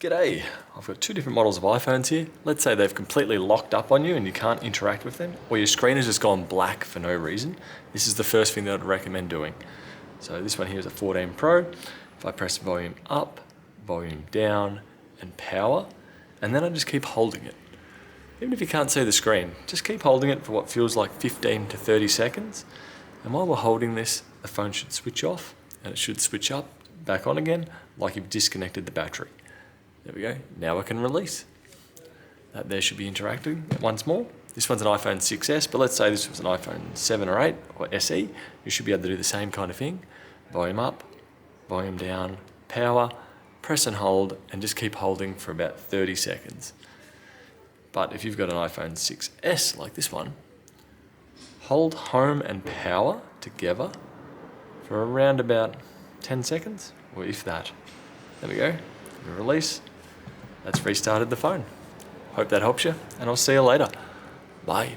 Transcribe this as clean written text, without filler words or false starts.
G'day, I've got two different models of iPhones here. Let's say they've completely locked up on you and you can't interact with them, or your screen has just gone black for no reason. This is the first thing that I'd recommend doing. So this one here is a 14 Pro. If I press volume up, volume down, and power, and then I just keep holding it. Even if you can't see the screen, just keep holding it for what feels like 15 to 30 seconds. And while we're holding this, the phone should switch off and it should switch up, back on again, like you've disconnected the battery. There we go, now I can release. That there should be interacting once more. This one's an iPhone 6S, but let's say this was an iPhone 7 or 8 or SE. You should be able to do the same kind of thing. Volume up, volume down, power, press and hold, and just keep holding for about 30 seconds. But if you've got an iPhone 6S like this one, hold home and power together for around about 10 seconds, or if that. There we go, release. That's restarted the phone. Hope that helps you, and I'll see you later. Bye.